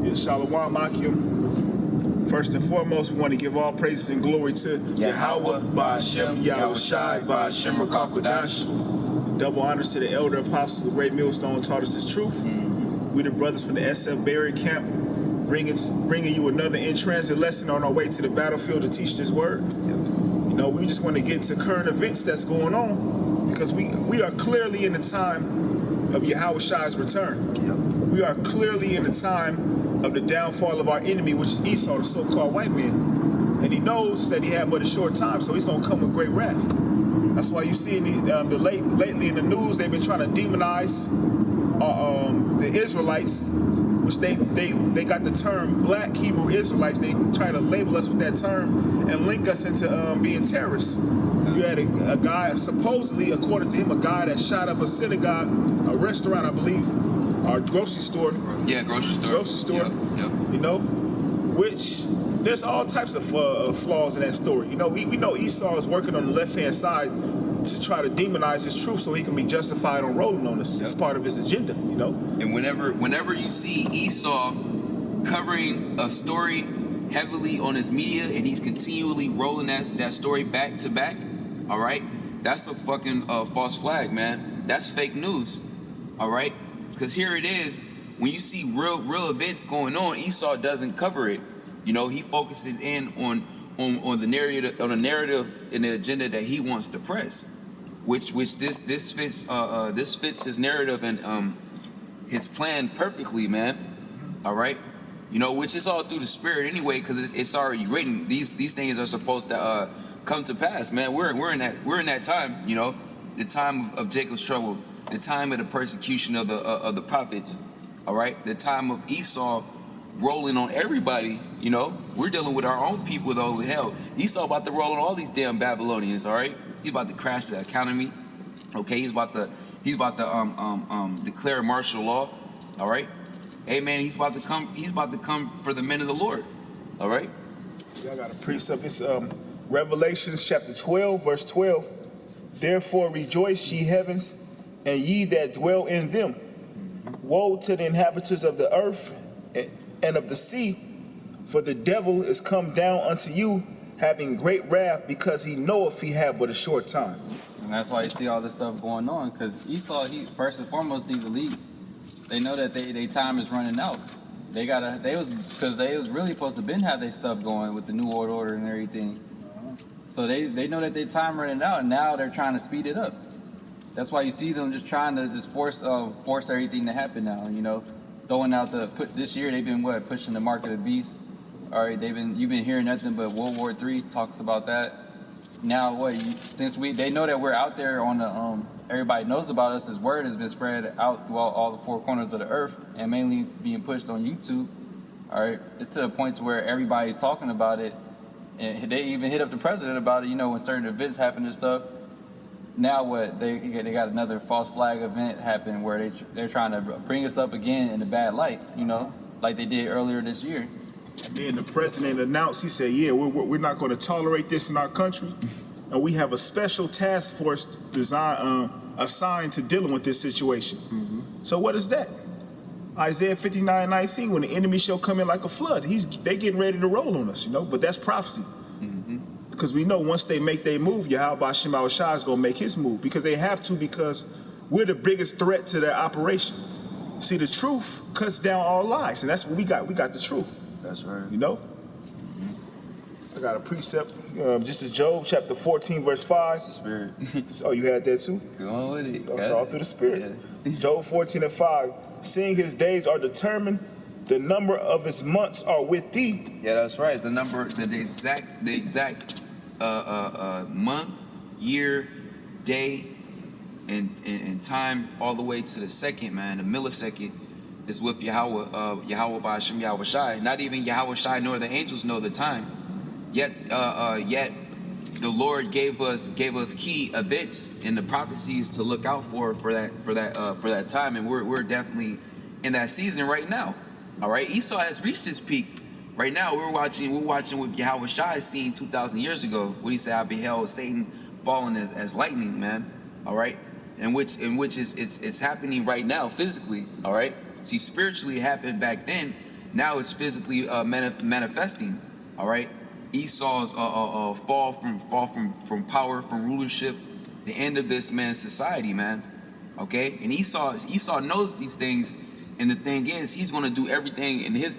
Yes, Shalom Akim. First and foremost, we want to give all praises and glory to Yahweh, Ba'ashem, Yahweh Shai, Ba'ashem, Rakakodash. Double honors to the elder apostles of the Great Millstone taught us this truth. We the brothers from the SF Barry camp, bringing you another in-transit lesson on our way to the battlefield to teach this word. You know, we just want to get into current events that's going on because we are clearly in the time of Yahweh Shai's return. We are clearly in the time of the downfall of our enemy, which is Esau, the so-called white man. And he knows that he had but a short time, so he's going to come with great wrath. That's why you see lately in the news, they've been trying to demonize the Israelites, which they got the term black Hebrew Israelites. They try to label us with that term and link us into being terrorists. You had a guy, supposedly, according to him, a guy that shot up a synagogue, a restaurant, I believe, or grocery store. Yeah, grocery store. Grocery store. Yep. You know, which there's all types of flaws in that story. You know, we know Esau is working on the left-hand side to try to demonize his truth so he can be justified on rolling on us. It's part of his agenda, you know. And whenever you see Esau covering a story heavily on his media and he's continually rolling that story back to back, all right, that's a fucking false flag, man. That's fake news, all right? Because here it is, when you see real events going on, Esau doesn't cover it. You know, he focuses in on the narrative and the agenda that he wants to press, which this fits his narrative and his plan perfectly, man. All right, you know, which is all through the spirit anyway, because it's already written. These things are supposed to come to pass, man. We're in that time, you know, the time of Jacob's trouble, the time of the persecution of the prophets. All right, the time of Esau rolling on everybody. You know, we're dealing with our own people though. Hell, Esau about to roll on all these damn Babylonians. All right, he's about to crash the economy. Okay, he's about to declare martial law. All right, hey man, he's about to come for the men of the Lord. All right. Y'all got a precept. It's Revelations chapter 12, verse 12. Therefore rejoice, ye heavens, and ye that dwell in them. Woe to the inhabitants of the earth and of the sea, for the devil is come down unto you, having great wrath, because he knoweth he have but a short time. And that's why you see all this stuff going on, because Esau, first and foremost, these elites, they know that their time is running out. They was really supposed to have their stuff going with the New World Order and everything. So they know that their time running out, and now they're trying to speed it up. That's why you see them just trying to just force everything to happen now. You know, throwing out this year they've been pushing the mark of the beast. All right, you've been hearing nothing but World War III talks about that. Now they know that we're out there on the everybody knows about us. This word has been spread out through all the four corners of the earth and mainly being pushed on YouTube. All right, it's to the point to where everybody's talking about it, and they even hit up the president about it. You know, when certain events happen and stuff. Now they got another false flag event happen where they're trying to bring us up again in a bad light, you know, like they did earlier this year. And then the president announced, he said, yeah, we're not going to tolerate this in our country, and we have a special task force assigned to dealing with this situation. So what is that? Isaiah 59:19, when the enemy shall come in like a flood, they getting ready to roll on us, you know, but that's prophecy. Because we know once they make their move, Yahweh Ba'ashem Yahweh Shai is going to make his move, because they have to, because we're the biggest threat to their operation. See, the truth cuts down all lies, and that's what we got. We got the truth. That's right. You know? I got a precept, just as Job chapter 14, verse 5. It's the spirit. Oh, you had that too? Go on with it. It's all through the spirit. Yeah. Job 14:5. Seeing his days are determined, the number of his months are with thee. Yeah, that's right. The exact month, year, day, and time, all the way to the second, man, the millisecond, is with Yahweh Ba'ashem Yahweh Shai. Not even Yahweh Shai nor the angels know the time. Yet the Lord gave us key events in the prophecies to look out for that time, and we're definitely in that season right now. All right, Esau has reached his peak. Right now, we're watching what Yahweh Shai seen 2,000 years ago. What he said, I beheld Satan falling as lightning, man. All right, in which it's happening right now physically. All right, see, spiritually it happened back then. now it's physically manifesting. All right, Esau's fall from power, from rulership, the end of this man's society, man. Okay, and Esau knows these things, and the thing is, he's going to do everything in his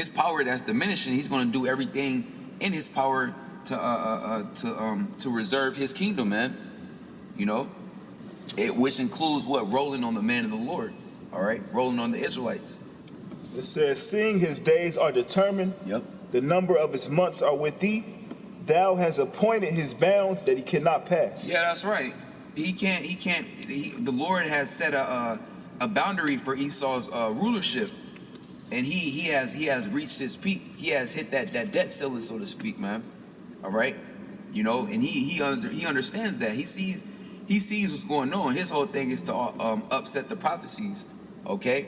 power that's diminishing. He's going to do everything in his power to reserve his kingdom, man. You know, which includes what, rolling on the men of the Lord. All right, rolling on the Israelites. It says, seeing his days are determined, Yep. the number of his months are with thee. Thou hast appointed his bounds that he cannot pass. Yeah, that's right. He can't. The Lord has set a boundary for Esau's rulership, and he has reached his peak. He has hit that debt ceiling, so to speak, man. All right, you know, and he understands that. He sees what's going on. His whole thing is to upset the prophecies. Okay,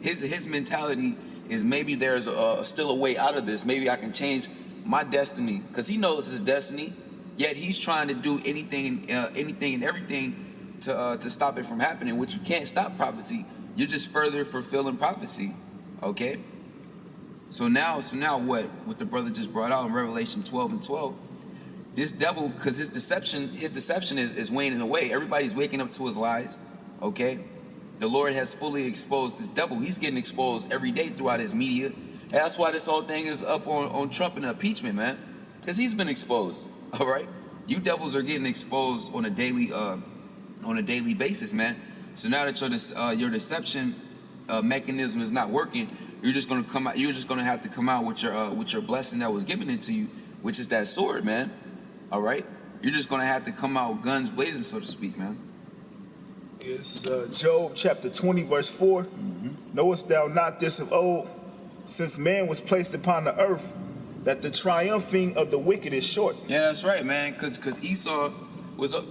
his mentality is, maybe there's still a way out of this. Maybe I can change my destiny, because he knows his destiny. Yet he's trying to do anything and everything to stop it from happening, which you can't stop prophecy. You're just further fulfilling prophecy. Okay? So now what the brother just brought out in Revelation 12:12, this devil, because his deception is waning away. Everybody's waking up to his lies. Okay? The Lord has fully exposed this devil. He's getting exposed every day throughout his media. And that's why this whole thing is up on Trump and impeachment, man. Because he's been exposed. All right, you devils are getting exposed on a daily basis, man. So now that your deception mechanism is not working, you're just gonna come out. You're just gonna have to come out with your blessing that was given into you, which is that sword, man. All right, you're just gonna have to come out guns blazing, so to speak, man. It's Job chapter 20 verse 4. Knowest thou not this of old, since man was placed upon the earth, that the triumphing of the wicked is short? Yeah, that's right, man. Because Esau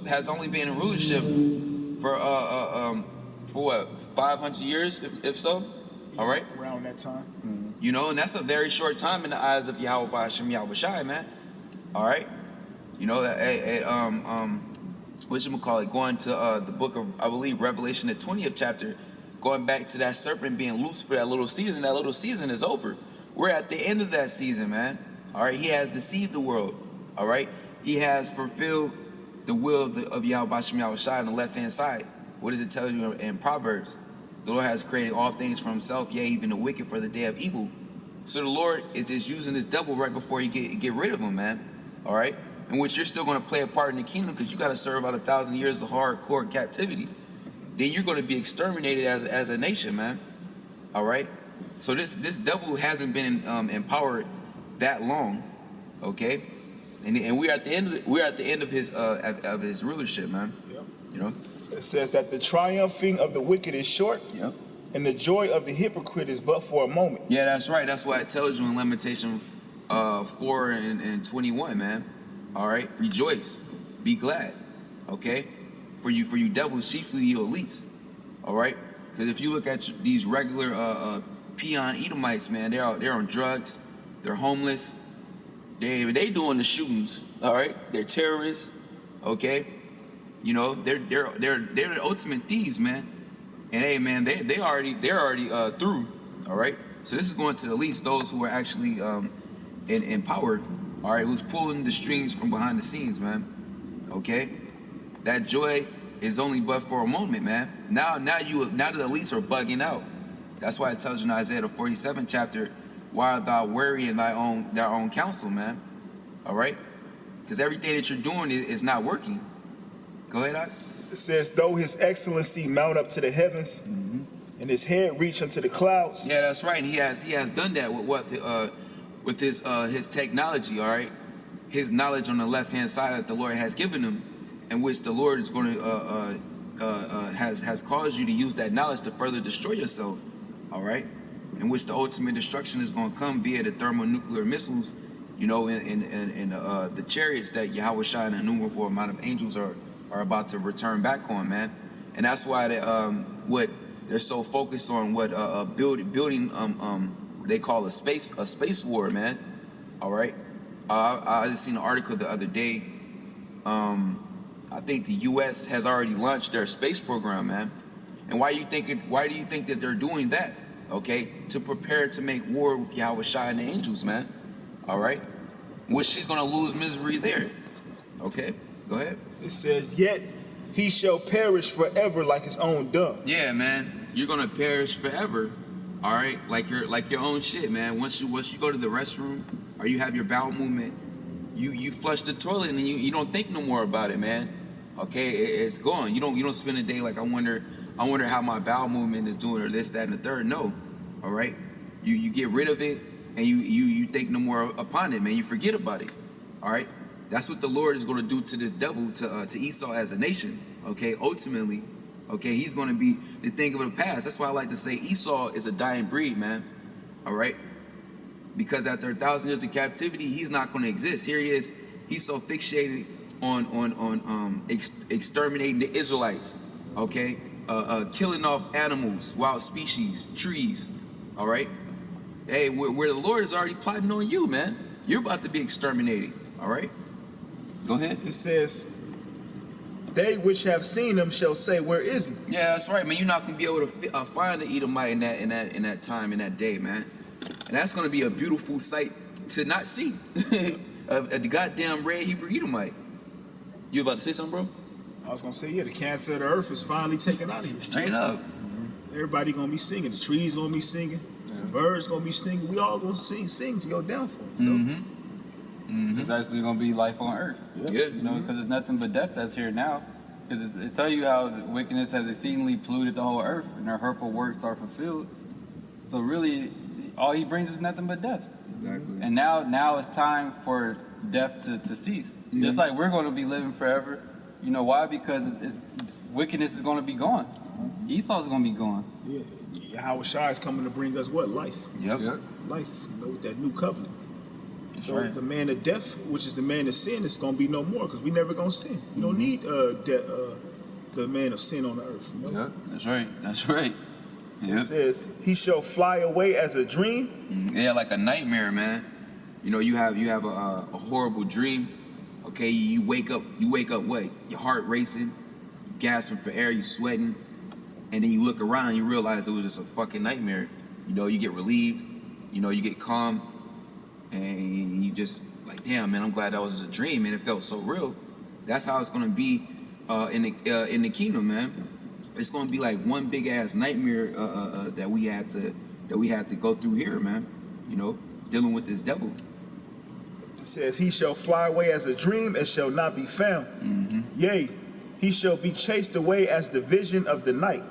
has only been in rulership for what, 500 years, if so. All right, around that time. You know, and that's a very short time in the eyes of Yahweh Hashem Yahweh Shai, man. All right, you know, whatchamacallit, going to the book of, I believe, Revelation, the 20th chapter, going back to that serpent being loose for that little season is over. We're at the end of that season, man. All right, he has deceived the world. All right, he has fulfilled the will of Yahweh Hashem Yahweh Shai on the left-hand side. What does it tell you in Proverbs? The Lord has created all things for himself, yea, even the wicked for the day of evil. So the Lord is just using this devil right before you get rid of him, man. All right, in which you're still going to play a part in the kingdom, because you got to serve out 1,000 years of hardcore captivity. Then you're going to be exterminated as a nation, man. All right. So this devil hasn't been empowered that long, okay? And we're at the end of his rulership, man. Yep. You know. It says that the triumphing of the wicked is short. Yep. And the joy of the hypocrite is but for a moment. Yeah, that's right. That's why it tells you in Lamentation 4 and 21, man. All right, rejoice, be glad, okay? For you devils, chiefly you elites, all right? Because if you look at these regular peon Edomites, man, they're on drugs, they're homeless, they doing the shootings, all right? They're terrorists, okay? You know, they're the ultimate thieves, man. And hey, man, they're already through, all right? So this is going to at least those who are actually in power, all right, who's pulling the strings from behind the scenes, man. Okay, that joy is only but for a moment, man. Now the elites are bugging out. That's why it tells you in Isaiah the 47th chapter, why art thou weary in thy own counsel, man? All right, because everything that you're doing is not working. Go ahead, Ike. It says, though his excellency mount up to the heavens, and his head reach unto the clouds. Yeah, that's right. And he has done that with his technology, all right? His knowledge on the left-hand side that the Lord has given him, in which the Lord is going to has caused you to use that knowledge to further destroy yourself, all right? In which the ultimate destruction is going to come via the thermonuclear missiles, you know, in the chariots that Yahweh Shai and an innumerable amount of angels are about to return back on, man. And that's why what they're so focused on, what building they call a space war, man. All right. I just seen an article the other day. I think the U.S. has already launched their space program, man. And why do you think that they're doing that? okay, to prepare to make war with Yahweh Shai and the angels, man. All right? Which she's going to lose misery there. Okay? Go ahead. It says, yet he shall perish forever like his own dung. Yeah, man. You're going to perish forever. All right? Like your own shit, man. Once you go to the restroom or you have your bowel movement, you flush the toilet and you don't think no more about it, man. Okay? It's gone. You don't spend a day like I wonder how my bowel movement is doing or this, that, and the third. No. All right? You get rid of it and you think no more upon it, man. You forget about it. All right? That's what the Lord is going to do to this devil, to Esau as a nation. Okay? Ultimately, okay, he's going to be the thing of the past. That's why I like to say Esau is a dying breed, man. All right? Because after 1,000 years of captivity, he's not going to exist. Here he is. He's so fixated on exterminating the Israelites. Okay? Killing off animals, wild species, trees. All right? Hey, where the Lord is already plotting on you, man. You're about to be exterminated. All right? Go ahead. It says, they which have seen him shall say, where is he? Yeah, that's right, man. You're not gonna be able to find the Edomite in that time, in that day, man. And that's gonna be a beautiful sight to not see. The goddamn red Hebrew Edomite. You about to say something, bro? I was gonna say, yeah, the cancer of the earth is finally taken out of here. Straight up. Everybody gonna be singing. The trees gonna be singing. The birds gonna be singing. We all gonna sing to your downfall. You know? It's actually going to be life on earth. Yeah. You know, because it's nothing but death that's here now. Because it tell you how the wickedness has exceedingly polluted the whole earth, and their hurtful works are fulfilled. So really, all he brings is nothing but death. Exactly. And now it's time for death to cease. Just like we're going to be living forever. You know why? Because it's wickedness is going to be gone. Esau's going to be gone. Yeah. Yahweh Shai is coming to bring us what? Life. Yep. Life. You know, with that new covenant. That's So right. the man of death, which is the man of sin, is going to be no more because we never going to sin. We don't need the man of sin on the earth. You know? That's right. That's right. It says, he shall fly away as a dream. Yeah, like a nightmare, man. You know, you have a horrible dream. Okay, you wake up what? Your heart racing, gasping for air, you sweating, and then you look around and you realize it was just a fucking nightmare. You know, you get relieved, you know, you get calm, and you just like, damn, man, I'm glad that was a dream, and it felt so real. That's how it's gonna be in the kingdom, man. It's gonna be like one big ass nightmare that we had to go through here, man. You know, dealing with this devil. It says, he shall fly away as a dream and shall not be found. Yea, he shall be chased away as the vision of the night.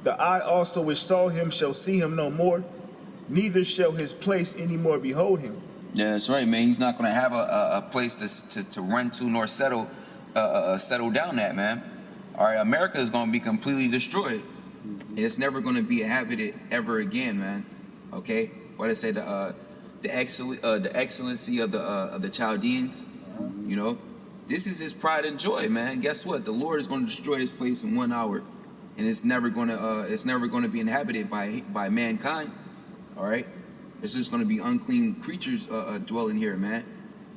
The eye also which saw him shall see him no more, neither shall his place any more behold him. Yeah, that's right, man. He's not gonna have a place to run to nor settle down at, man. All right, America is gonna be completely destroyed. It's never gonna be inhabited ever again, man. Okay, what I say, the excellency of the Chaldeans. You know, this is his pride and joy, man. Guess what? The Lord is gonna destroy this place in 1 hour, and it's never gonna be inhabited by mankind. All right, it's just gonna be unclean creatures dwelling here, man.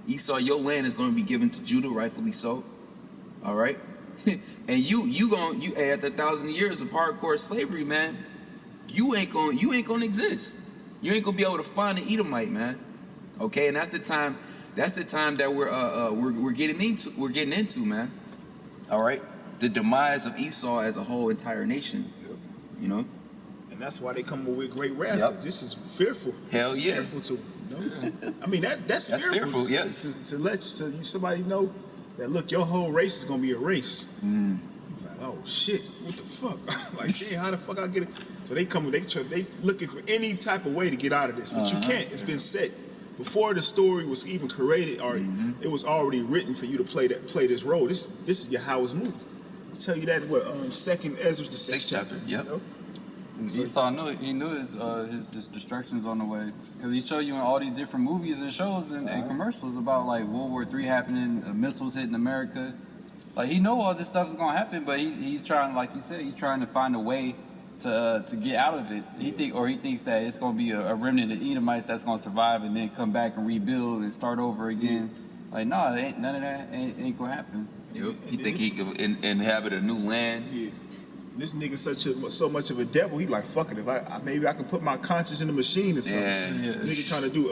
Esau, your land is gonna be given to Judah, rightfully so. All right. And you after 1,000 years of hardcore slavery, man, you ain't gonna exist. You ain't gonna be able to find an Edomite, man. Okay, and that's the time that we're getting into, man. All right, the demise of Esau as a whole entire nation. You know, And that's why they come up with great wrath. Yep. This is fearful. Hell This is yeah. Fearful to, you know? I mean, that's fearful. fearful, yeah. To let somebody know that, look, your whole race is gonna be erased. Like, oh shit, what the fuck? Like, damn, how the fuck I get it? So they looking for any type of way to get out of this, but you can't. It's been set before the story was even created, or it was already written for you to play this role. This is Yahweh's movie. I tell you that second Esdras, the sixth chapter. Yep. You know? Esau knew his destruction's on the way, because he showed you in all these different movies and shows and commercials about like World War III happening, missiles hitting America. Like, he know all this stuff is gonna happen, but he's trying, like you said, he's trying to find a way to get out of it. He thinks that it's gonna be a remnant of Edomites that's gonna survive and then come back and rebuild and start over again. Like, no, none of that ain't gonna happen. Yep. He think he could inhabit a new land. Yeah. This nigga so much of a devil. He like, fuck it. If maybe I can put my conscience in the machine or something. Yeah. Nigga trying to do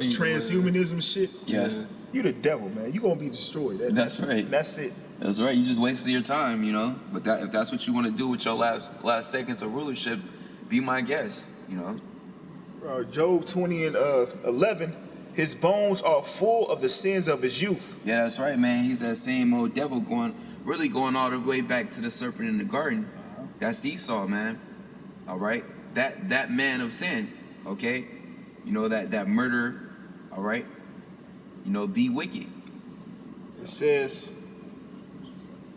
transhumanism shit. Yeah. You the devil, man. You gonna be destroyed. That's right. That's it. That's right. You just wasted your time, you know. But if that's what you want to do with your last seconds of rulership, be my guest, you know. Job 20 and 11. His bones are full of the sins of his youth. Yeah, that's right, man. He's that same old devil going all the way back to the serpent in the garden. That's Esau, man. All right, that man of sin. Okay, you know that murderer. All right, you know the wicked. It says,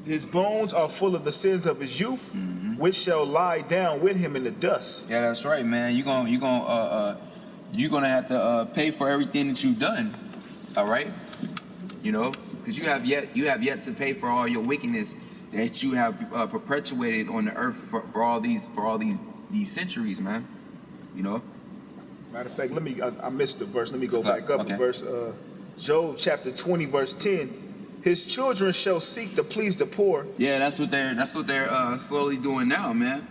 his bones are full of the sins of his youth, which shall lie down with him in the dust. Yeah, that's right, man. You're gonna have to pay for everything that you've done. All right, you know, because you have yet to pay for all your wickedness that you have perpetuated on the earth for all these centuries, man. You know. Matter of fact, I missed the verse. Let me go back up to verse Job chapter 20, verse 10. His children shall seek to please the poor. Yeah, that's what they're slowly doing now, man.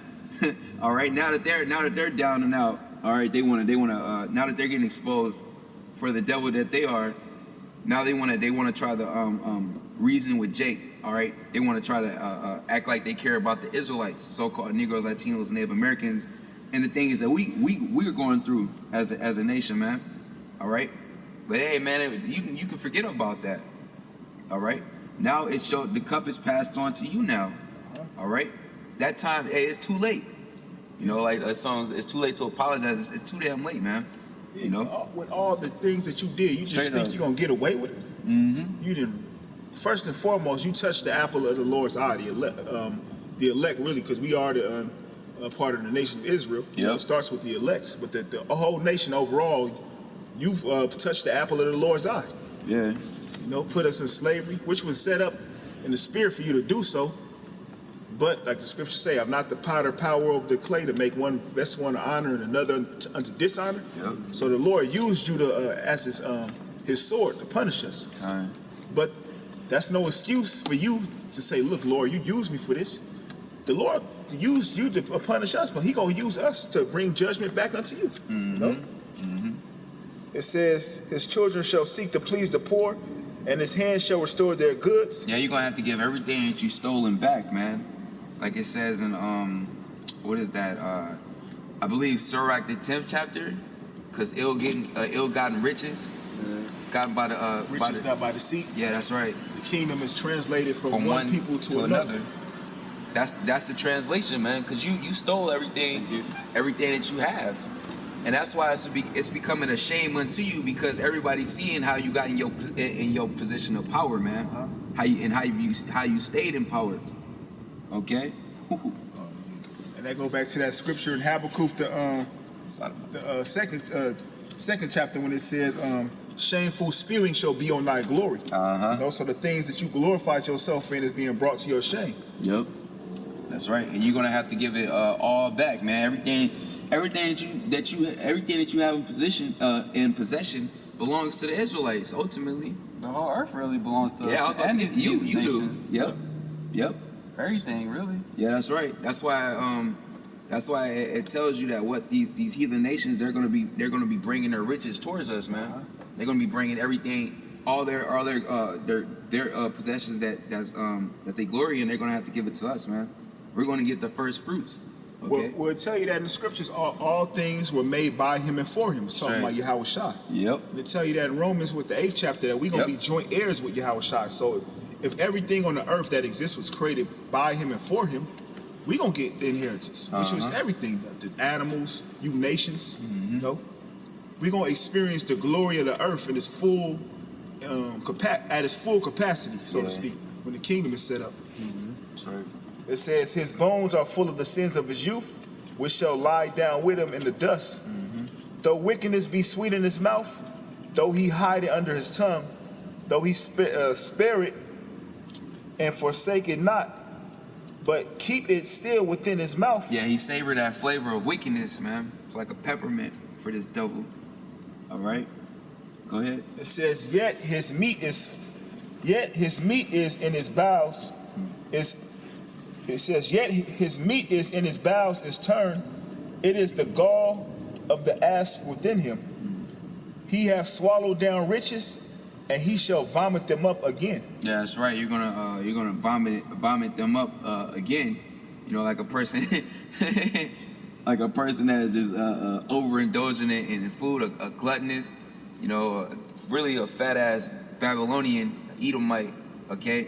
All right, now that they're down and out. All right, they want to now that they're getting exposed for the devil that they are. Now they want to try to reason with Jake. All right, they want to try to act like they care about the Israelites, so-called Negroes, Latinos, Native Americans. And the thing is that we're going through as a nation, man. All right, but hey, man, you can forget about that. All right, now the cup is passed on to you now. All right, that time, hey, it's too late. You know, like that song, it's too late to apologize. It's too damn late, man. You know, with all the things that you did, you just think you're gonna get away with it. You didn't. First and foremost, you touched the apple of the Lord's eye, the elect, really, because we are the part of the nation of Israel. Yep. You know, it starts with the elects, but the whole nation overall, you've touched the apple of the Lord's eye. Yeah. You know, put us in slavery, which was set up in the spirit for you to do so. But like the scriptures say, I'm not the potter power over the clay to make one vest one to honor and another unto dishonor. Yep. So the Lord used you to as his sword to punish us. But that's no excuse for you to say, look, Lord, you used me for this. The Lord used you to punish us, but he gonna use us to bring judgment back unto you. You know? It says, his children shall seek to please the poor, and his hands shall restore their goods. Yeah, you're gonna have to give everything that you stolen back, man. Like it says in what is that? I believe Sirach the 10th chapter, because ill-gotten riches, gotten by the Riches got by deceit. Yeah, that's right. The kingdom is translated from one people to another. That's the translation, man. Because you stole everything that you have, and that's why it's becoming a shame unto you, because everybody's seeing how you got in your position of power, man. How you stayed in power. Okay. And that go back to that scripture in Habakkuk, the second chapter, when it says, shameful spewing shall be on thy glory. You know, so the things that you glorified yourself in is being brought to your shame. Yep. That's right. And you're gonna have to give it all back, man. Everything that you have in possession belongs to the Israelites ultimately. The whole earth really belongs to us. Yeah, and you do. Yep. Everything, really. Yeah, that's right. That's why it tells you that what these heathen nations, they're gonna be bringing their riches towards us, man. They're gonna be bringing everything, all their possessions that they glory in. They're gonna have to give it to us, man. We're gonna get the first fruits. Okay. Well, tell you that in the scriptures, all things were made by him and for him. It's talking about Yahweh Shai. Yep. They tell you that in Romans with the 8th chapter that we're gonna be joint heirs with Yahweh Shai. So if everything on the earth that exists was created by him and for him, we gonna get the inheritance, which was everything, the animals, you nations. You know, we gonna experience the glory of the earth in its full at its full capacity, so to speak, when the kingdom is set up. That's right. It says, his bones are full of the sins of his youth, which shall lie down with him in the dust. Though wickedness be sweet in his mouth, though he hide it under his tongue, though he spare it and forsake it not, but keep it still within his mouth. Yeah, he savored that flavor of wickedness, man. It's like a peppermint for this devil. All right, go ahead. It says, yet his meat is in his bowels, It says, yet his meat is in his bowels is turned. It is the gall of the asp within him. He hath swallowed down riches, and he shall vomit them up again. Yeah, that's right. You're gonna vomit them up again. You know, like a person, like a person that is just overindulging in food, a gluttonous, you know, really a fat ass Babylonian Edomite. Okay,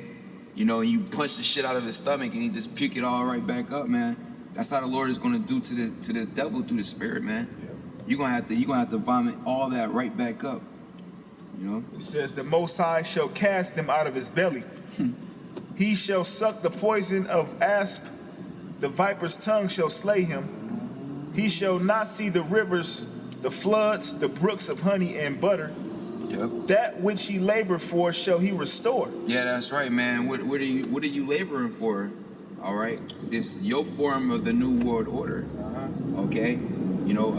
you know, you punch the shit out of his stomach and he just puke it all right back up, man. That's how the Lord is gonna do to this devil through the Spirit, man. You're gonna have to vomit all that right back up. You know? It says, the Most High shall cast them out of his belly. He shall suck the poison of asp. The viper's tongue shall slay him. He shall not see the rivers, the floods, the brooks of honey and butter. Yep. That which he labored for shall he restore. Yeah, that's right, man. What are you laboring for? All right, this your form of the new world order. Okay, you know,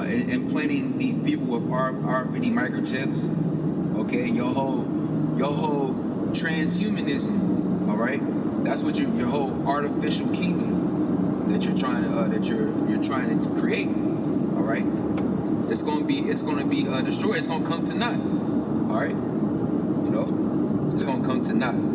implanting these people with RFID microchips. Okay, your whole transhumanism. All right, that's what your whole artificial kingdom that you're trying to create. All right, it's gonna be destroyed. It's gonna come to naught. All right, you know, it's gonna come to naught.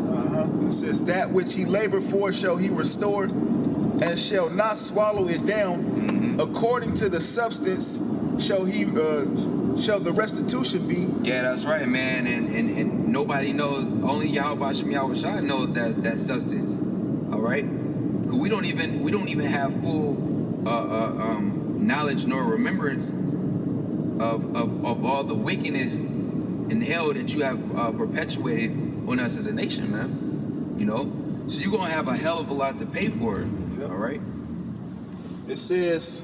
It says, that which he labored for shall he restore, and shall not swallow it down. According to the substance shall the restitution be. Yeah, that's right, man. And nobody knows. Only Yahweh Shai knows that substance. All right, because we don't even have full knowledge nor remembrance of all the wickedness and hell that you have perpetuated on us as a nation, man. You know, so you're gonna have a hell of a lot to pay for it. Yep. All right. It says,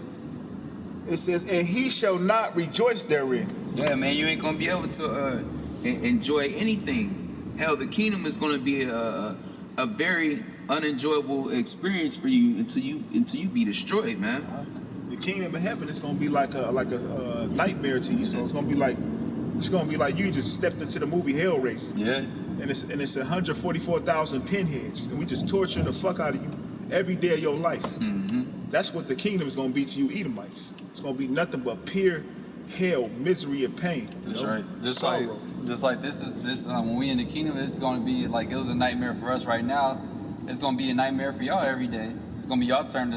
and he shall not rejoice therein. Yeah, man, you ain't gonna be able to enjoy anything. Hell, the kingdom is gonna be a very unenjoyable experience for you until you be destroyed, man. The kingdom of heaven is gonna be like a nightmare to you. So it's gonna be like you just stepped into the movie Hellraiser. Yeah. And it's 144,000 pinheads, and we just torturing the fuck out of you every day of your life. That's what the kingdom is going to be to you Edomites. It's going to be nothing but pure hell, misery, and pain. That's right. Sorrow. Just like this when we in the kingdom, it's going to be like it was a nightmare for us right now. It's going to be a nightmare for y'all every day. It's going to be y'all turn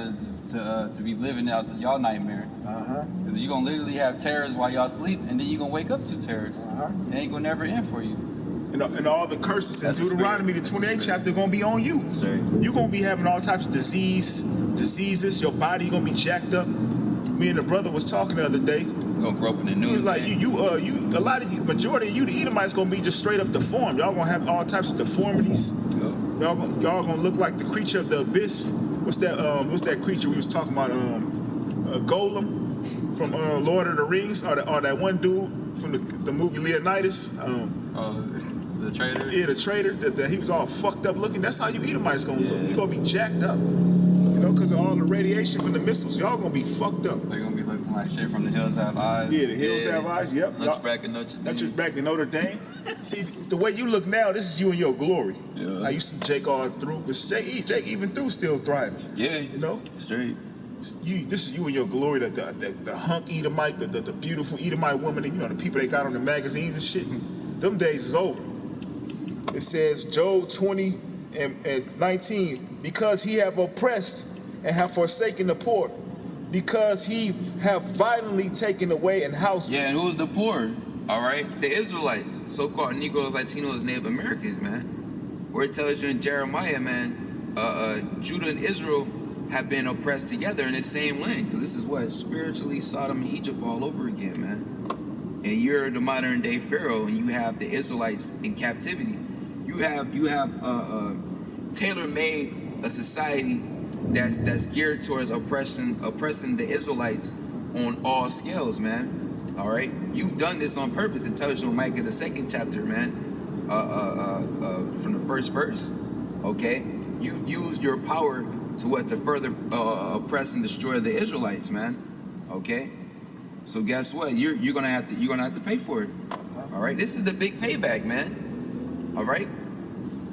to be living out y'all nightmare. Because you're going to literally have terrors while y'all sleep, and then you're going to wake up to terrors. It ain't going to never end for you. And all the curses in That's Deuteronomy, the 28th chapter, are going to be on you. Sure. You're going to be having all types of diseases. Your body going to be jacked up. Me and the brother was talking the other day. Gonna grow up in the news. He was like, majority of you, the Edomites, going to be just straight up deformed. Y'all going to have all types of deformities. Y'all going to look like the creature of the abyss. What's that creature we was talking about? Golem from Lord of the Rings, or that one dude from the movie Leonidas. The traitor? Yeah, the traitor. That he was all fucked up looking. That's how you Edomites gonna look. You're gonna be jacked up. You know, because of all the radiation from the missiles. Y'all gonna be fucked up. They're gonna be looking like shit from the hills have eyes. Yeah, the hills have eyes. Yep. Hunchback in Notre Dame. Hunchback in Notre Dame. See, the way you look now, this is you in your glory. Yeah. How you see Jake all through, but Jake even through still thriving. Yeah. You know. Straight. This is you in your glory. The hunk Edomite, the beautiful Edomite woman. You know, the people they got on the magazines and shit. Them days is over. It says Job 20 and 19, because he have oppressed and have forsaken the poor, because he have violently taken away an house. Yeah, and who's the poor? All right, the Israelites, so-called Negroes, Latinos, Native Americans, man. Where it tells you in Jeremiah, man, Judah and Israel have been oppressed together in the same land, because this is what spiritually Sodom and Egypt all over again, man. And you're the modern day Pharaoh, and you have the Israelites in captivity. You have tailor-made a society that's geared towards oppressing the Israelites on all scales, man. All right, you've done this on purpose. It tells you in Micah the 2nd chapter, man, from the first verse. Okay, you've used your power to further oppress and destroy the Israelites, man. Okay, so guess what? You're gonna have to pay for it. All right, this is the big payback, man. All right,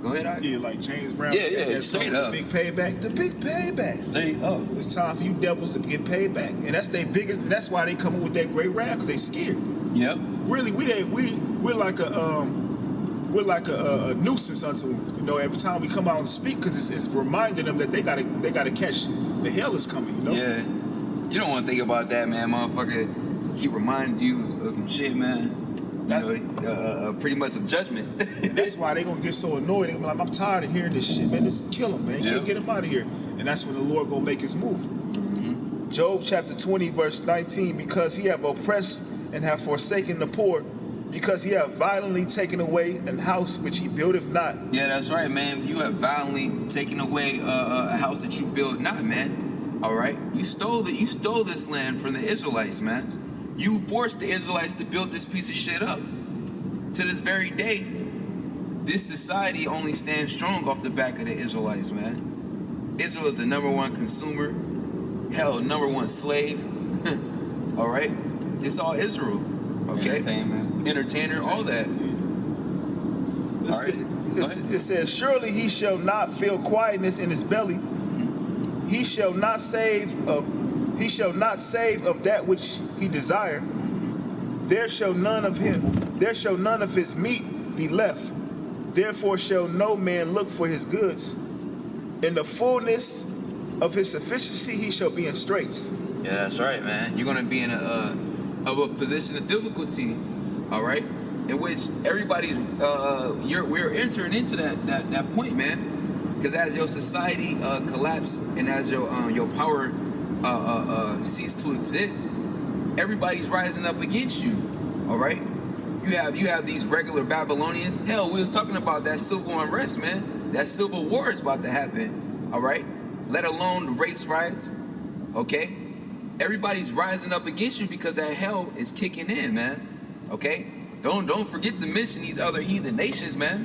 Go ahead, Yeah, like James Brown. Yeah, that straight song, up. The big payback. The big payback. Straight up. It's time for you devils to get paid back, and that's their biggest. And that's why they come up with that great rap, because they scared. Yep. Really, we're like a nuisance unto them. You know, every time we come out and speak, because it's reminding them that they gotta catch the hell is coming. You know. Yeah. You don't want to think about that, man, motherfucker. Keep reminding you of some shit, man. You know, pretty much of judgment. And that's why they gonna get so annoyed. They gonna be like, I'm tired of hearing this shit, man. Just kill him, man. Yep. Get him out of here. And that's when the Lord gonna make his move. Mm-hmm. Job chapter 20, verse 19, because he have oppressed and have forsaken the poor, because he have violently taken away an house which he buildeth not. Yeah, that's right, man. You have violently taken away a house that you built not, man. All right? You stole this land from the Israelites, man. You forced the Israelites to build this piece of shit up. To this very day, this society only stands strong off the back of the Israelites, man. Israel is the #1 consumer, hell, #1 slave. All right? It's all Israel. Okay? Entertainer, all that. It says, surely he shall not feel quietness in his belly. He shall not save of that which he desire. There shall none of his meat be left. Therefore shall no man look for his goods. In the fullness of his sufficiency he shall be in straits. Yeah, that's right, man. You're gonna be in a position of difficulty, all right, in which everybody's we're entering into that point, man. Because as your society collapse and as your power cease to exist, everybody's rising up against you. All right, you have these regular Babylonians. Hell, we was talking about that civil unrest, man. That civil war is about to happen. All right, let alone the race riots. Okay, everybody's rising up against you because that hell is kicking in, man. Okay, don't forget to mention these other heathen nations, man.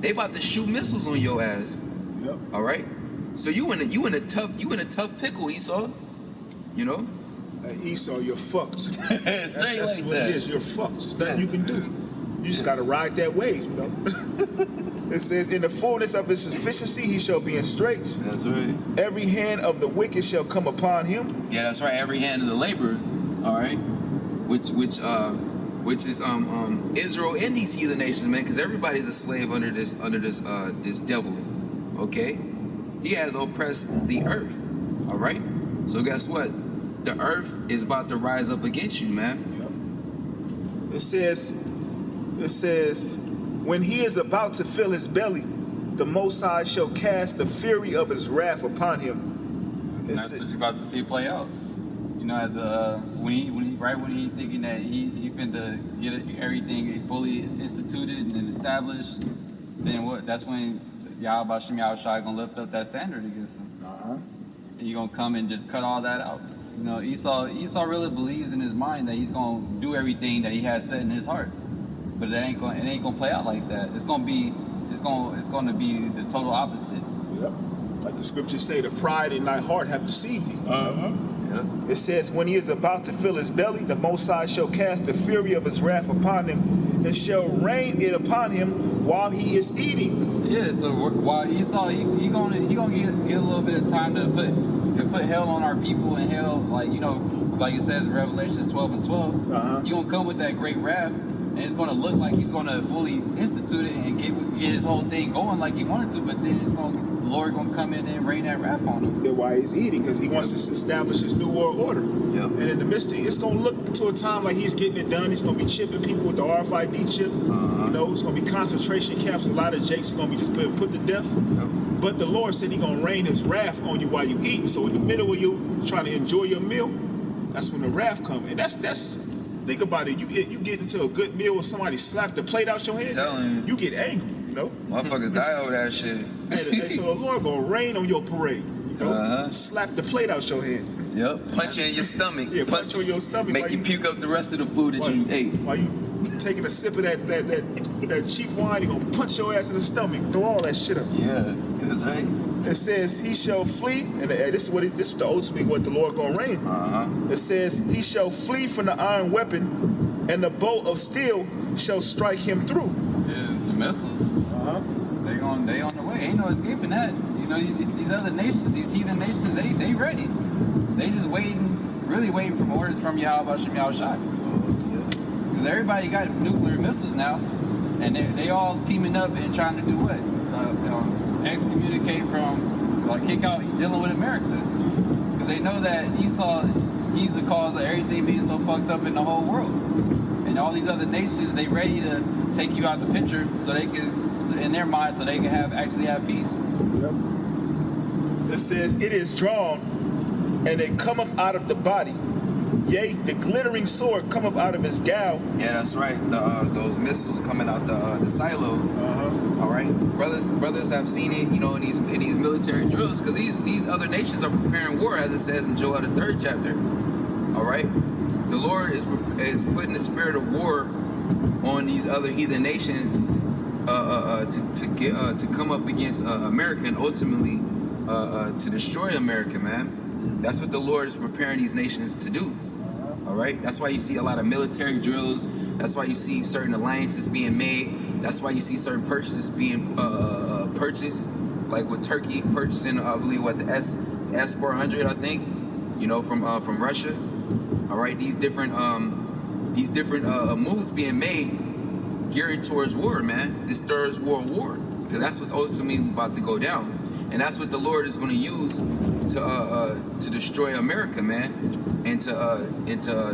They about to shoot missiles on your ass. Yep. All right, so you in a tough pickle, Esau. You know. Esau, you're fucked. That's what it is. You're fucked. There's nothing you can do. You just gotta ride that wave. You know. It says, in the fullness of his sufficiency he shall be in straits. That's right. Every hand of the wicked shall come upon him. Yeah, that's right. Every hand of the laborer. All right, which is Israel and these heathen nations, man. Because everybody's a slave under this devil. Okay, he has oppressed the earth. All right. So guess what? The earth is about to rise up against you, man. Yep. It says, when he is about to fill his belly, the Most High shall cast the fury of his wrath upon him. That's what you're about to see play out. You know, as when he thinking that he finna get everything fully instituted and established, then what? That's when Yahweh Shem Yahushua gonna lift up that standard against him. He gonna come and just cut all that out. You know, Esau really believes in his mind that he's gonna do everything that he has set in his heart, but it ain't gonna play out like that. It's gonna be the total opposite. Yep. Like the scriptures say, the pride in thy heart have deceived thee. Yep. It says, when he is about to fill his belly, the Most High shall cast the fury of his wrath upon him, and shall rain it upon him while he is eating. Yeah. So while Esau, he gonna get a little bit of time to put hell on our people, and hell, like it says in Revelations 12:12, you gonna come with that great wrath, and it's gonna look like he's gonna fully institute it and get his whole thing going like he wanted to, but then the Lord gonna come in and rain that wrath on him. That's why he's eating, because he wants to establish his new world order. Yep. And in the midst of it, it's gonna look to a time like he's getting it done. He's gonna be chipping people with the RFID chip. You know, it's gonna be concentration camps. A lot of jakes are gonna be just put to death. Yep. But the Lord said he's gonna rain his wrath on you while you eating. So in the middle of you trying to enjoy your meal, that's when the wrath comes. And that's think about it. You get into a good meal where somebody slapped the plate out your hand. You get angry. You know, motherfuckers die over that shit. and so the Lord gonna rain on your parade. You know, slap the plate out your hand. Yep, punch you in your stomach. Yeah, punch you in your stomach. Make you puke up the rest of the food that you ate. While you taking a sip of that cheap wine, he gonna punch your ass in the stomach, throw all that shit up. Yeah, that's right. It says he shall flee, and this is the ultimate what the Lord gonna rain. It says he shall flee from the iron weapon, and the bow of steel shall strike him through. Yeah, the missiles. They on the way. Ain't no escaping that. You know, these other nations, these heathen nations, they ready. They just really waiting for orders from Yahweh Shem Yahushai. Because everybody got nuclear missiles now, and they all teaming up and trying to do what? Excommunicate from, kick out dealing with America. Because they know that Esau, he's the cause of everything being so fucked up in the whole world. And all these other nations, they ready to take you out the picture so they can, in their mind, so they can actually have peace. Yep. It says, it is drawn, and it cometh out of the body. Yea, the glittering sword cometh out of his gal. Yeah, that's right. Those missiles coming out the silo. All right, brothers have seen it, you know, in these military drills, because these other nations are preparing war, as it says in Joel the 3rd chapter. All right, the Lord is putting the spirit of war on these other heathen nations to come up against America and ultimately to destroy America, man. That's what the Lord is preparing these nations to do. All right, that's why you see a lot of military drills. That's why you see certain alliances being made. That's why you see certain purchases being purchased, like with Turkey purchasing, I believe, what, the S-400, I think, you know, from Russia. All right, these different moves being made geared towards war, man. This third world war, because that's what's ultimately about to go down, and that's what the Lord is going to use to destroy America, man. And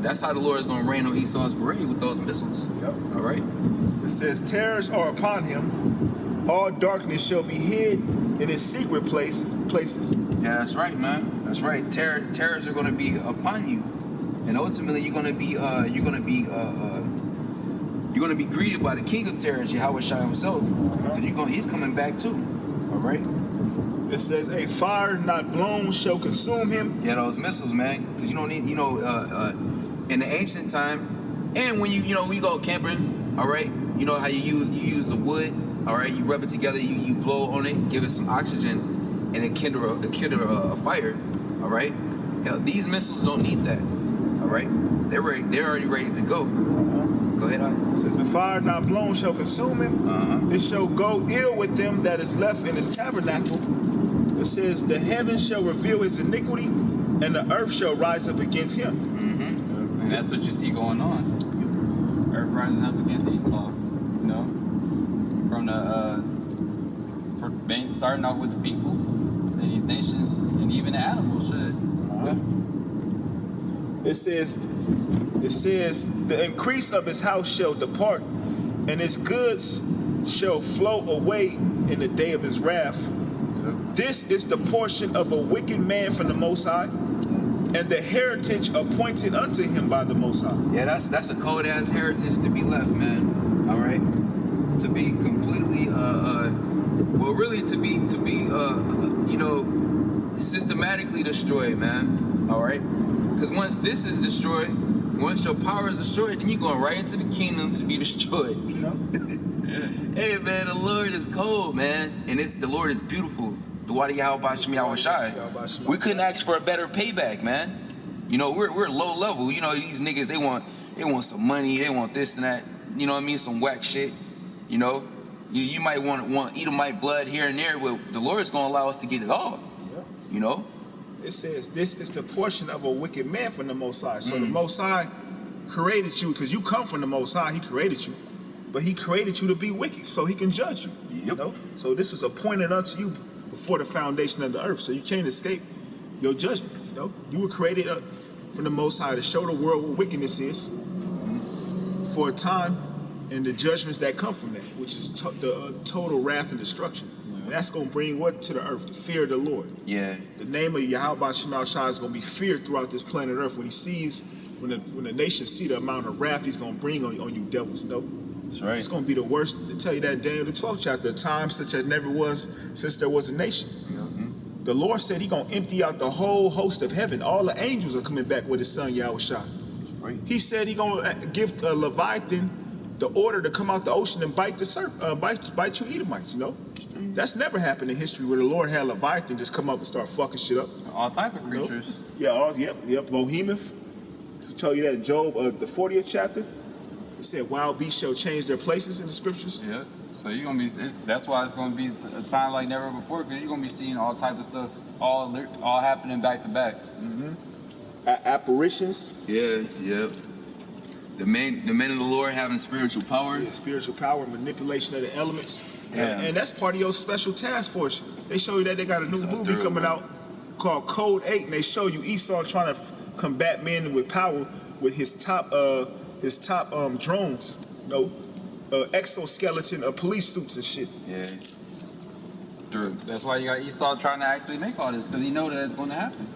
that's how the Lord is going to rain on Esau's parade with those missiles. Yep. All right. It says, terrors are upon him. All darkness shall be hid in his secret places. Yeah, that's right, man. That's right. Terrors are going to be upon you, and ultimately you're going to be greeted by the King of Terrors, Yahweh Shai himself. Because he's coming back too. All right. It says, a fire not blown shall consume him. Yeah, those missiles, man. Because you don't need, in the ancient time, and when you go camping, all right, you know how you use the wood, all right, you rub it together, you blow on it, give it some oxygen, and it kindle a fire, all right. Hell, these missiles don't need that, all right. They're already ready to go. Go ahead, It says, the fire not blown shall consume him. It shall go ill with them that is left in his tabernacle. It says, the heavens shall reveal his iniquity, and the earth shall rise up against him. And that's what you see going on. Earth rising up against Esau, you know, from starting off with the people, and these nations, and even the animals should. It says, the increase of his house shall depart, and his goods shall flow away in the day of his wrath. This is the portion of a wicked man from the Most High, and the heritage appointed unto him by the Most High. Yeah, that's a cold ass heritage to be left, man. All right, to be completely, really to be systematically destroyed, man. All right, because once this is destroyed, once your power is destroyed, then you're going right into the kingdom to be destroyed. Hey, man, the Lord is cold, man, and the Lord is beautiful. The water Yahweh Shem Yahushai. We couldn't ask for a better payback, man. You know, we're low level. You know, these niggas, they want some money, they want this and that. You know what I mean? Some whack shit. You know, you might want Edomite blood here and there, but the Lord's gonna allow us to get it all. You know. It says this is the portion of a wicked man from the Most High. So the Most High created you because you come from the Most High. He created you, but He created you to be wicked, so He can judge you. Yep. You know. So this was appointed unto you before the foundation of the earth, so you can't escape your judgment. You know, you were created from the Most High to show the world what wickedness is for a time, and the judgments that come from that, which is the total wrath and destruction. And that's going to bring what to the earth? The fear of the Lord. Yeah. The name of Yahweh Shem Yahushai is going to be feared throughout this planet Earth when the nations see the amount of wrath He's going to bring on you devils. You know. That's right. It's going to be the worst. They tell you that in Daniel the 12th chapter, a time such as never was since there was a nation. The Lord said He's going to empty out the whole host of heaven. All the angels are coming back with His Son Yahushua. Right. He said He's going to give Leviathan the order to come out the ocean and bite you Edomites. You know, that's never happened in history where the Lord had Leviathan just come up and start fucking shit up. All type of creatures. You know? Yep. Behemoth. I tell you that in Job, the 40th chapter. It said wild beasts shall change their places in the scriptures. Yeah. So you're gonna be. That's why it's gonna be a time like never before, because you're gonna be seeing all type of stuff, all happening back to back. Apparitions. Yeah, yeah. The men of the Lord having spiritual power. Yeah, spiritual power, manipulation of the elements. Yeah. And that's part of your special task force. They show you that they got a new movie coming out called Code 8, and they show you Esau trying to combat men with power with his top drones, exoskeleton police suits and shit. Yeah. That's why you got Esau trying to actually make all this, because he know that it's going to happen.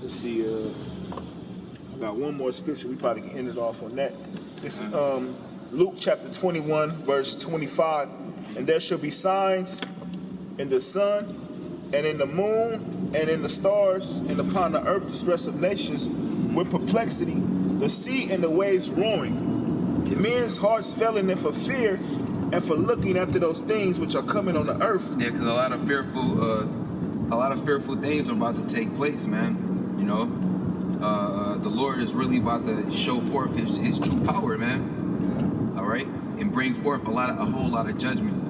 Let's see. I got one more scripture. We probably can end it off on that. This is Luke chapter 21, verse 25. And there shall be signs in the sun, and in the moon, and in the stars, and upon the earth distress of nations with perplexity, the sea and the waves roaring. Men's hearts failing them for fear and for looking after those things which are coming on the earth. Yeah, because a lot of fearful things are about to take place, man. You know, the Lord is really about to show forth His true power, man. All right, and bring forth a whole lot of judgment.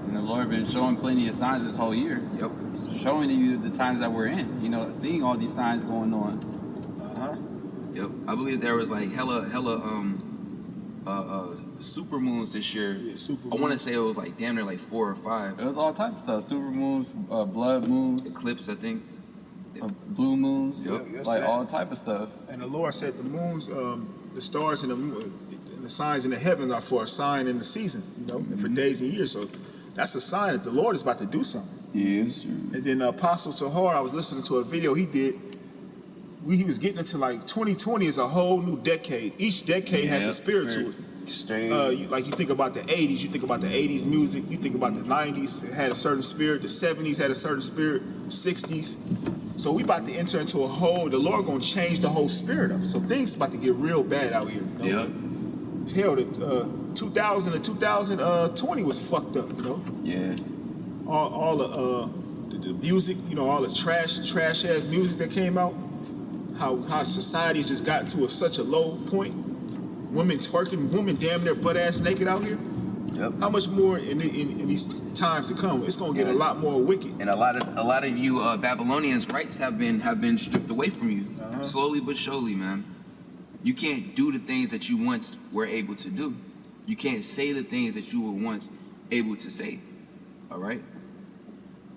And the Lord been showing plenty of signs this whole year. Yep. Showing you the times that we're in. You know, seeing all these signs going on. Yep. I believe there was like hella super moons this year. Yeah, super I want to say it was like damn near like 4 or 5. It was all types of stuff. Super moons, blood moons, Eclipse, I think. blue moons, Yep. Yes, like sir. all type of stuff. And the Lord said the moons, the stars, and the signs in the heavens are for a sign in the seasons, and for days and years. So that's a sign that the Lord is about to do something. Yes, sir. And then Apostle Tahar, I was listening to a video he did. He was getting into like 2020 is a whole new decade. Each decade has a spirit to it. You think about the 80s, you think about the 80s music, you think about the 90s, it had a certain spirit, the 70s had a certain spirit, the 60s. So we about to enter into the Lord gonna change the whole spirit of it. So things about to get real bad out here. Yep. Hell, the 2000 to 2020 was fucked up, Yeah. All the music, all the trash ass music that came out. How society has just gotten to such a low point. Women twerking, women damn near butt ass naked out here. Yep. How much more in these times to come? It's gonna get a lot more wicked. And a lot of you Babylonians' rights have been stripped away from you, slowly but surely, man. You can't do the things that you once were able to do. You can't say the things that you were once able to say. All right.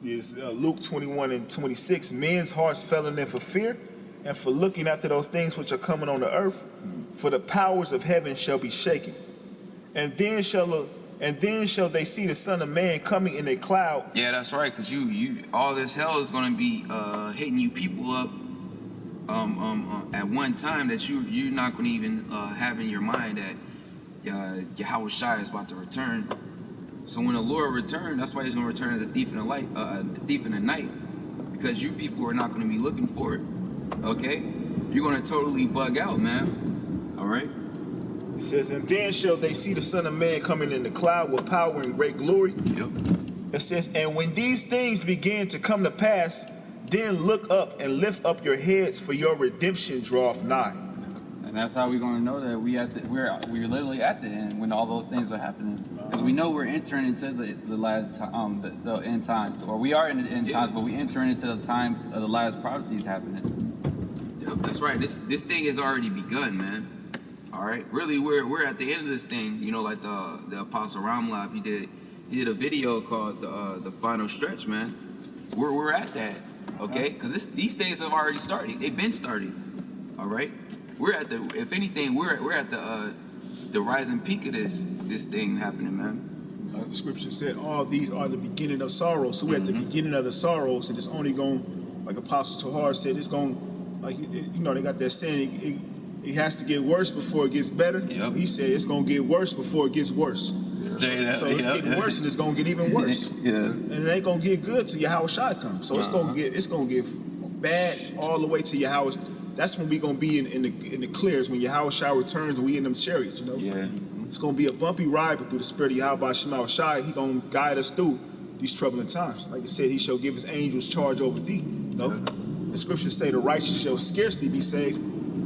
It's Luke 21 and 26. Men's hearts fell in them for fear, and for looking after those things which are coming on the earth. For the powers of heaven shall be shaken, and then shall they see the Son of Man coming in a cloud. Yeah, that's right. Cause you all this hell is gonna be hitting you people up at one time that you're not gonna even have in your mind that Yahweh Shai is about to return. So when the Lord returns, that's why He's gonna return as a thief in the night, because you people are not gonna be looking for it. Okay, you're gonna totally bug out, man. All right. It says, and then shall they see the Son of Man coming in the cloud with power and great glory. Yep. It says, and when these things begin to come to pass, then look up and lift up your heads, for your redemption draweth nigh. And that's how we're going to know that we're literally at the end when all those things are happening, because we know we're entering into the last the end times, or we are in the end times, but we entering into the times of the last prophecies happening. Yep, that's right. This thing has already begun, man. All right. Really, we're at the end of this thing. Like the Apostle Ramlab, he did a video called the Final Stretch, man. We're at that, okay? Because these things have already started. They've been started. All right. We're at if anything, we're at the rising peak of this thing happening, man. The scripture said, all these are the beginning of sorrows. So we're at the beginning of the sorrows, and it's only going, like Apostle Tahar said, it's going, like, they got that saying, it has to get worse before it gets better. Yep. He said it's going to get worse before it gets worse. Straight up. So it's getting worse, and it's going to get even worse. Yeah. And it ain't going to get good till Yahweh Shai comes. So it's going to get bad all the way to Yahweh. That's when we're going to be in the clears, when Yahweh Shai returns and we in them chariots, Yeah. It's going to be a bumpy ride, but through the spirit of Yahweh Shai, He going to guide us through these troubling times. Like it said, He shall give His angels charge over thee. The scriptures say the righteous shall scarcely be saved.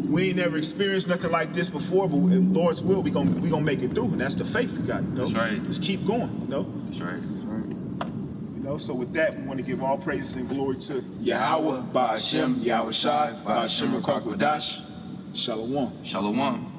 We ain't never experienced nothing like this before, but in Lord's will, we gonna make it through, and that's the faith we got. You know? That's right. Just keep going. You know. That's right. You know. So with that, we want to give all praises and glory to Yahweh, Ba'ashem, Yahweh Shai, Ba'ashem Rakakwadash. Shalom. Shalom.